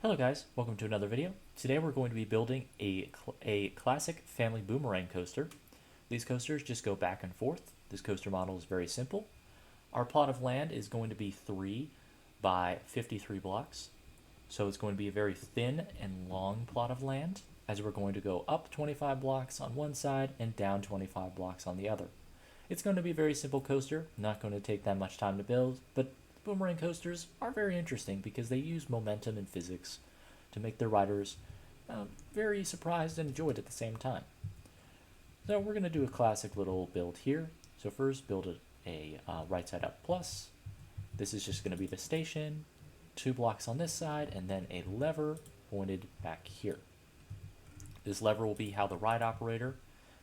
Hello guys, welcome to another video. Today we're going to be building a classic family boomerang coaster. These coasters just go back and forth. This coaster model is very simple. Our plot of land is going to be 3 by 53 blocks. So it's going to be a very thin and long plot of land, as we're going to go up 25 blocks on one side and down 25 blocks on the other. It's going to be a very simple coaster, not going to take that much time to build, but boomerang coasters are very interesting because they use momentum and physics to make their riders very surprised and enjoyed at the same time. So we're going to do a classic little build here. So first build a right side up plus. This is just going to be the station, 2 blocks on this side, and then a lever pointed back here. This lever will be how the ride operator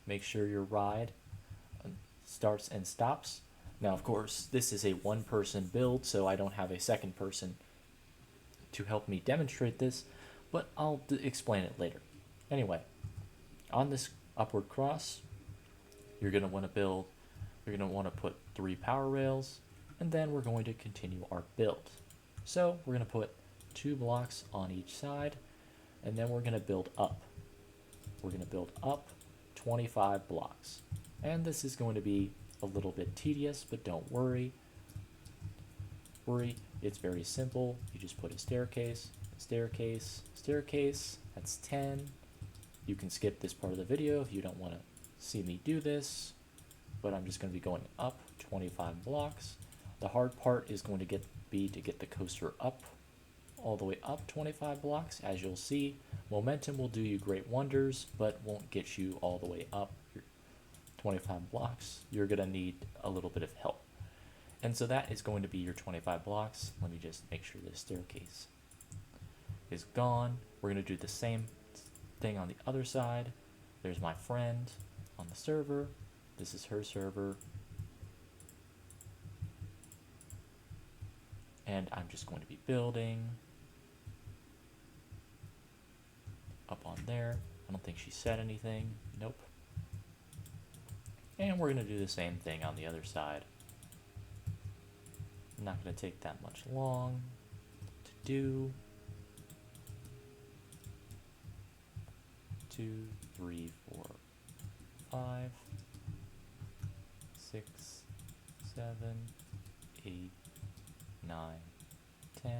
makes sure your ride starts and stops. Now, of course, this is a one-person build, so I don't have a second person to help me demonstrate this, but I'll explain it later. Anyway, on this upward cross, you're going to want to put 3 power rails, and then we're going to continue our build. So we're going to put 2 blocks on each side, and then we're going to build up. We're going to build up 25 blocks, and this is going to be a little bit tedious, but don't worry. It's very simple. You just put a staircase, staircase. That's 10. You can skip this part of the video if you don't want to see me do this, but I'm just going to be going up 25 blocks. The hard part is going to be to get the coaster up, all the way up 25 blocks. As you'll see, momentum will do you great wonders, but won't get you all the way up 25 blocks. You're going to need a little bit of help. And so that is going to be your 25 blocks. Let me just make sure this staircase is gone. We're going to do the same thing on the other side. There's my friend on the server. This is her server. And I'm just going to be building up on there. I don't think she said anything. Nope. And we're going to do the same thing on the other side. Not going to take that much long to do. 2, 3, 4, 5, 6, 7, 8, 9, 10,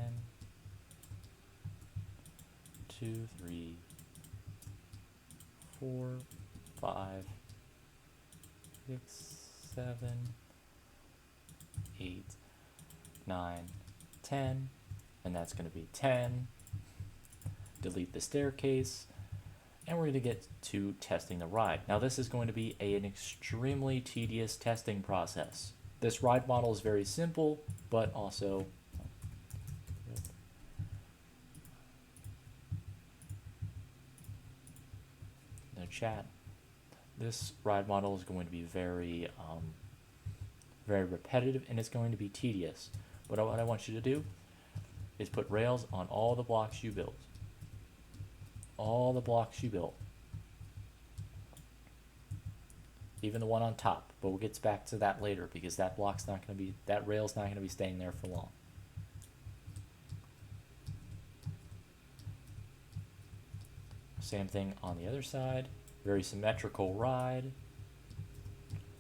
2, 3, 4, 5, 6, 7, 8, 9, 10, and that's going to be 10. Delete the staircase, and we're going to get to testing the ride. Now this is going to be an extremely tedious testing process. This ride model is very simple, but also no chat. This ride model is going to be very repetitive, and it's going to be tedious. But what I want you to do is put rails on all the blocks you build. All the blocks you built. Even the one on top, but we'll get back to that later because that rail's not going to be staying there for long. Same thing on the other side. Very symmetrical ride.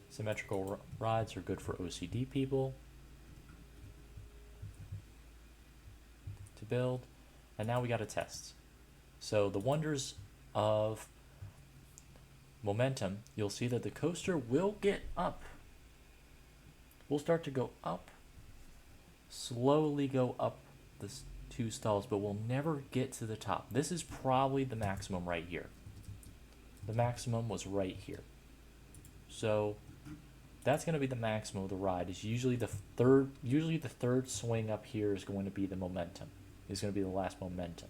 Symmetrical rides are good for OCD people to build. And now we got to test. So the wonders of momentum, you'll see that the coaster will get up. We'll start to go up, slowly go up the 2 stalls, but we'll never get to the top. This is probably the maximum right here. The maximum was right here. So that's going to be the maximum of the ride. Is usually the third swing up here is going to be the momentum. Is going to be the last momentum.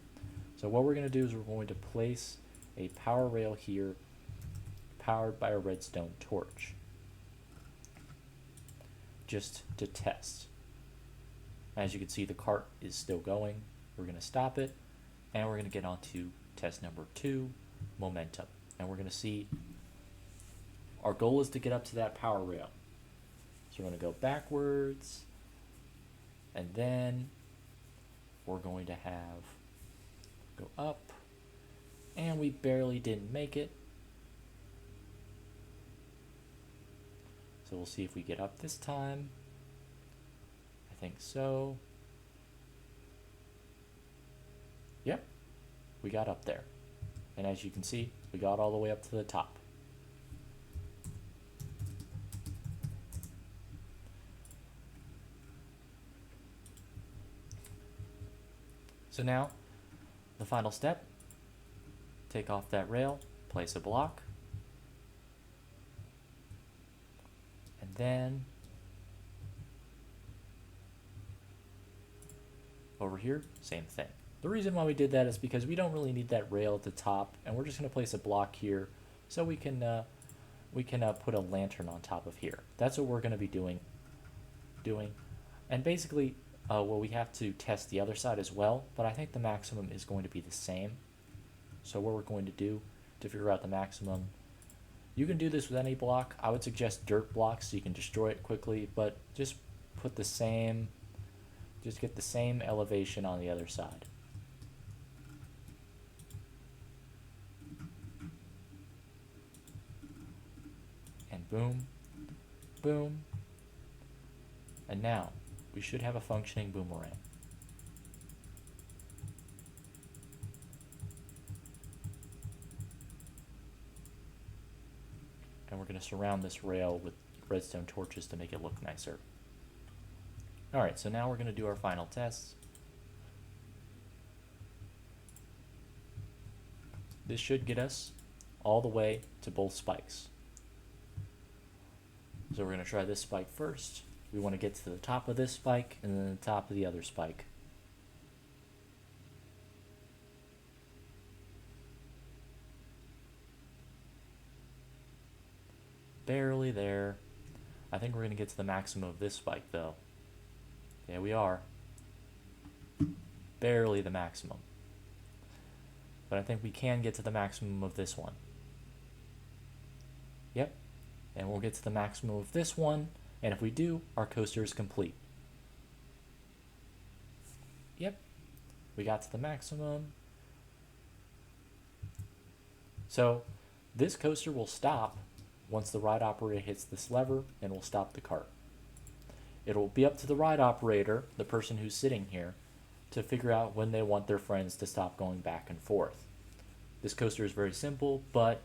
So what we're going to do is we're going to place a power rail here powered by a redstone torch just to test. As you can see, the cart is still going. We're going to stop it, and we're going to get on to test number 2, momentum. And we're going to see, our goal is to get up to that power rail. So we're going to go backwards, and then we're going to have go up, and we barely didn't make it. So we'll see if we get up this time. I think so. Yep, we got up there. And as you can see, we got all the way up to the top. So now, the final step, take off that rail, place a block, and then over here, same thing. The reason why we did that is because we don't really need that rail at the top, and we're just going to place a block here so we can put a lantern on top of here. That's what we're going to be doing. And basically, well, we have to test the other side as well, but I think the maximum is going to be the same. So what we're going to do to figure out the maximum, you can do this with any block. I would suggest dirt blocks so you can destroy it quickly, but just put the same, just get the same elevation on the other side. And boom, boom. And now, we should have a functioning boomerang. And we're going to surround this rail with redstone torches to make it look nicer. Alright, so now we're going to do our final tests. This should get us all the way to both spikes. So we're going to try this spike first. We want to get to the top of this spike and then the top of the other spike. Barely there. I think we're going to get to the maximum of this spike though. Yeah, we are. Barely the maximum. But I think we can get to the maximum of this one. Yep. And we'll get to the maximum of this one. And if we do, our coaster is complete. Yep, we got to the maximum. So this coaster will stop once the ride operator hits this lever and will stop the cart. It'll be up to the ride operator, the person who's sitting here, to figure out when they want their friends to stop going back and forth. This coaster is very simple, but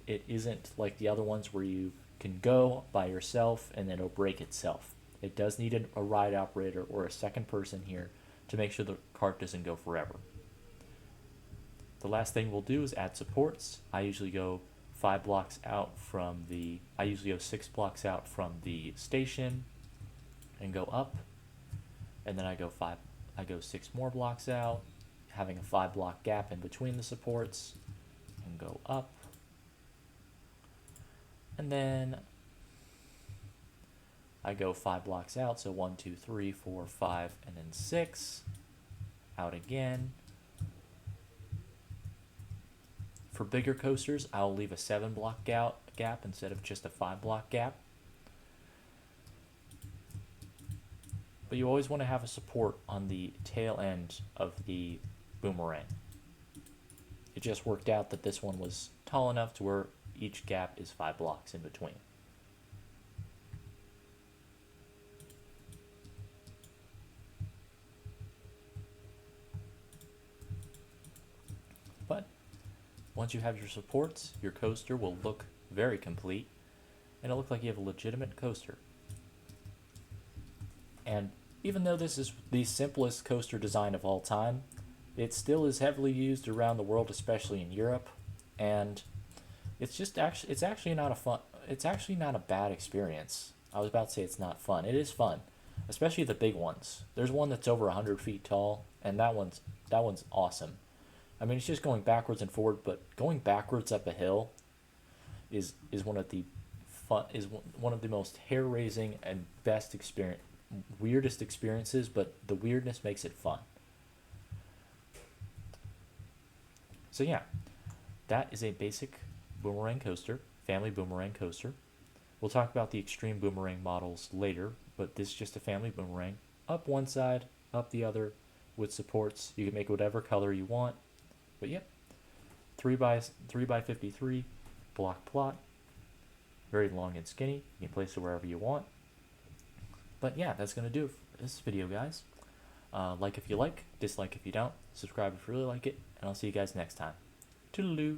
it isn't like the other ones where you can go by yourself and then it'll break itself. It does need a ride operator or a second person here to make sure the cart doesn't go forever. The last thing we'll do is add supports. I usually go 6 blocks out from the station and go up, and then I go 6 more blocks out, having a 5-block gap in between the supports, and go up. And then I go 5 blocks out, so 1, 2, 3, 4, 5, and then 6. Out again. For bigger coasters, I'll leave a 7-block gap instead of just a 5-block gap. But you always want to have a support on the tail end of the boomerang. It just worked out that this one was tall enough to where each gap is 5 blocks in between. But once you have your supports, your coaster will look very complete, and it'll look like you have a legitimate coaster. And even though this is the simplest coaster design of all time, it still is heavily used around the world, especially in Europe, and it's actually not a bad experience. I was about to say it's not fun. It is fun, especially the big ones. There's one that's over 100 feet tall, and that one's awesome. I mean, it's just going backwards and forward, but going backwards up a hill is one of the most hair-raising and weirdest experiences, but the weirdness makes it fun. So yeah, that is a basic boomerang coaster, family boomerang coaster. We'll talk about the extreme boomerang models later, but this is just a family boomerang. Up one side, up the other, with supports. You can make whatever color you want. But yep, 3 by 53 block plot, very long and skinny. You can place it wherever you want. But yeah, that's gonna do it for this video, guys. Like if you like, dislike if you don't, subscribe if you really like it, and I'll see you guys next time. Toodaloo.